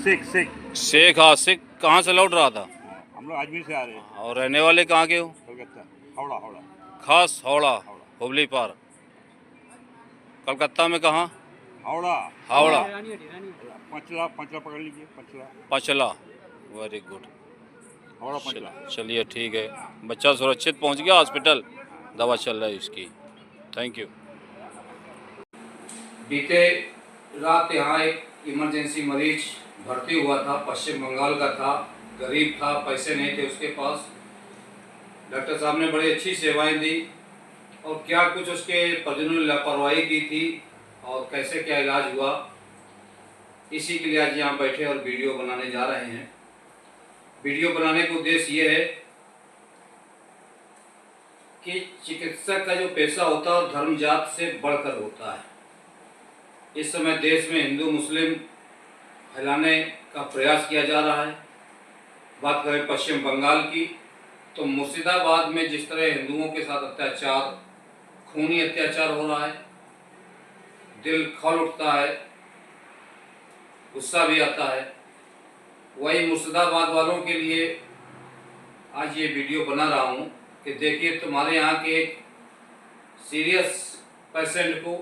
शेख शेख शेख आशिक कहाँ से लौट रहा था? हम लोग अजमेर से आ रहे हैं। और रहने वाले कहाँ के हो? कलकत्ता, हावड़ा हावड़ा खास हावड़ा, हावड़ा हुबली पार। कलकत्ता में कहाँ? हावड़ा हावड़ा, पंचला पंचला पकड़ लीजिए, पंचला पचला। Very good. हावड़ा पंचला। चलिए ठीक है। बच्चा सुरक्षित पहुंच गया हॉस्पिटल, दवा चल रही है उसकी। Thank you. बीते रात यहाँ एक इमरजेंसी मरीज भर्ती हुआ था, पश्चिम बंगाल का था, गरीब था, पैसे नहीं थे उसके पास। डॉक्टर साहब ने बड़ी अच्छी सेवाएं दी और क्या कुछ उसके परिजनों ने लापरवाही की थी और कैसे क्या इलाज हुआ, इसी के लिए आज यहाँ बैठे और वीडियो बनाने जा रहे हैं। वीडियो बनाने का उद्देश्य ये है कि चिकित्सक का जो पेशा होता है धर्म जात से बढ़कर होता है। इस समय देश में हिंदू मुस्लिम फैलाने का प्रयास किया जा रहा है। बात करें पश्चिम बंगाल की, तो मुर्शिदाबाद में जिस तरह हिंदुओं के साथ अत्याचार, खूनी अत्याचार हो रहा है, दिल खौल उठता है, गुस्सा भी आता है। वही मुर्शिदाबाद वालों के लिए आज ये वीडियो बना रहा हूँ कि देखिए तुम्हारे यहाँ के एक सीरियस पेशेंट को,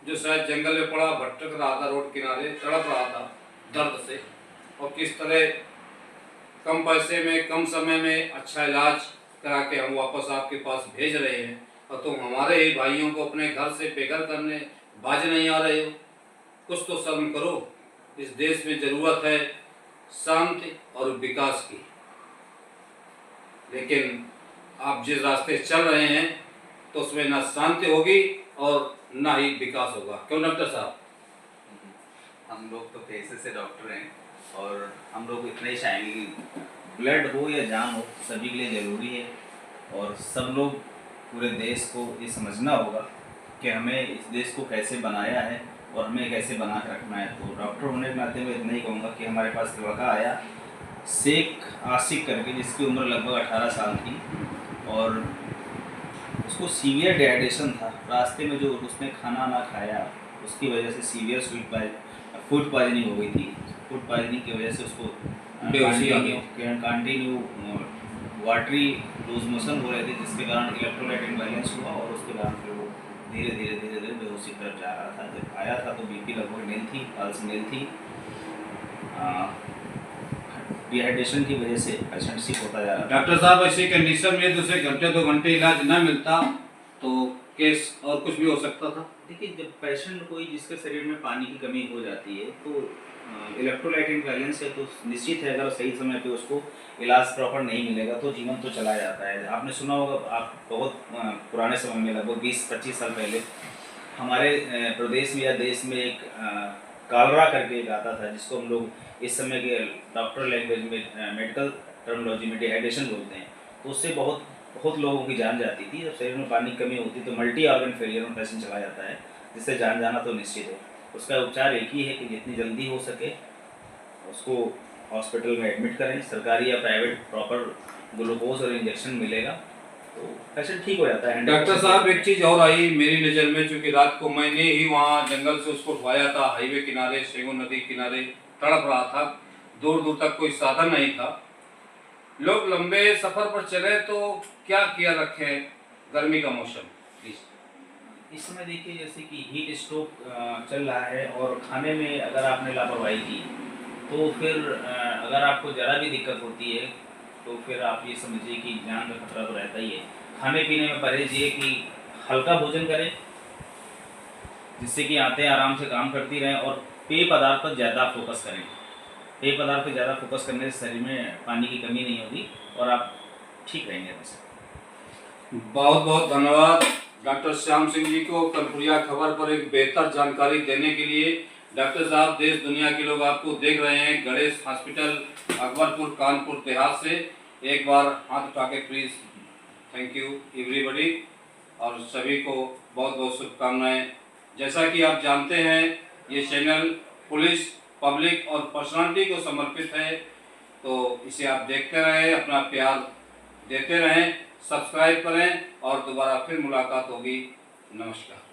जो शायद जंगल में पड़ा भटक रहा था, रोड किनारे तड़प रहा था दर्द से, और किस तरह कम पैसे में कम समय में अच्छा इलाज करा के हम वापस आपके पास भेज रहे हैं, और तुम हमारे ही भाइयों को अपने घर से बेघर करने बाज नहीं आ रहे हो। कुछ तो शर्म करो। इस देश में ज़रूरत है शांति और विकास की, लेकिन आप जिस रास्ते चल रहे हैं तो उसमें ना शांति होगी और ना ही विकास होगा। क्यों डॉक्टर साहब? हम लोग तो पैसे से डॉक्टर हैं और हम लोग इतने शाइनी, ब्लड हो या जान हो सभी के लिए ज़रूरी है। और सब लोग पूरे देश को ये समझना होगा कि हमें इस देश को कैसे बनाया है और हमें कैसे बना के रखना है। तो डॉक्टर होने के नाते मैं इतना ही कहूँगा कि हमारे पास लड़का आया शेख आशिक करके, जिसकी उम्र लगभग 18 साल थी, और उसको सीवियर डिहाइड्रेशन था। रास्ते में जो उसने खाना ना खाया उसकी वजह से सीवियर फूड पॉइजनिंग हो गई थी। फूड पॉइजनिंग की वजह से उसको कंटिन्यू वाटरी लूज मोशन हो रहे थे, जिसके कारण इलेक्ट्रोलाइट इम्बैलेंस हुआ और उसके बाद फिर वो धीरे धीरे बेहोशी की तरफ जा रहा था। जब आया था तो बीपी लगभग नील थी, पल्स नील थी। डिहाइड्रेशन की वजह से पेशेंट सिक होता जा रहा था। डॉक्टर साहब, ऐसी कंडीशन में दूसरे घंटे 2 घंटे इलाज ना मिलता तो केस और कुछ भी हो सकता था। देखिए, जब पेशेंट कोई जिसके शरीर में पानी की कमी हो जाती है तो इलेक्ट्रोलाइट इम्बैलेंस है, तो निश्चित है अगर सही समय पे उसको इलाज प्रॉपर नहीं मिलेगा तो जीवन तो चला जाता है। आपने सुना होगा, आप बहुत पुराने समय में लगभग 20-25 साल पहले हमारे प्रदेश में या देश में एक कालरा करके एक आता था, जिसको हम लोग इस समय के डॉक्टर लैंग्वेज में मेडिकल टर्मिनोलॉजी में डिहाइड्रेशन बोलते हैं। तो उससे बहुत लोगों की जान जाती थी। जब शरीर में पानी की कमी होती तो मल्टी ऑर्गन फेलियर में पेशेंट चला जाता है, जिससे जान जाना तो निश्चित है। उसका उपचार एक ही है कि जितनी जल्दी हो सके उसको हॉस्पिटल में एडमिट करें। सरकारी या प्राइवेट प्रॉपर ग्लूकोज और इंजेक्शन मिलेगा तो पेशेंट ठीक हो जाता है। डॉक्टर साहब, एक चीज़ और आई मेरी नज़र में, चूँकि रात को मैंने ही वहाँ जंगल से उसको उठवाया था, हाईवे किनारे, सेगो नदी किनारे तड़प रहा था, दूर दूर तक कोई साधन नहीं था। लोग लंबे सफ़र पर चले तो क्या किया रखे, गर्मी का मौसम इस समय देखिए, जैसे कि हीट स्ट्रोक चल रहा है और खाने में अगर आपने लापरवाही की तो फिर अगर आपको ज़रा भी दिक्कत होती है तो फिर आप ये समझिए कि जान का खतरा तो रहता ही है। खाने पीने में परहेज ये कि हल्का भोजन करें, जिससे कि आते आराम से काम करती रहें, और पेय पदार्थ पर ज़्यादा फोकस करें। पेय पदार्थ पर ज़्यादा फोकस करने से शरीर में पानी की कमी नहीं होगी और आप ठीक रहेंगे। वैसे बहुत बहुत धन्यवाद डॉक्टर श्याम सिंह जी को कर्पूरिया खबर पर एक बेहतर जानकारी देने के लिए। डॉक्टर साहब, देश दुनिया के लोग आपको देख रहे हैं गणेश हॉस्पिटल अकबरपुर कानपुर देहात से। एक बार हाथ उठा के प्लीज़ थैंक यू एवरीबॉडी, और सभी को बहुत बहुत शुभकामनाएं। जैसा कि आप जानते हैं ये चैनल पुलिस, पब्लिक और पर्सनालिटी को समर्पित है, तो इसे आप देखते रहें, अपना प्यार देते रहें, सब्सक्राइब करें और दोबारा फिर मुलाकात होगी। नमस्कार।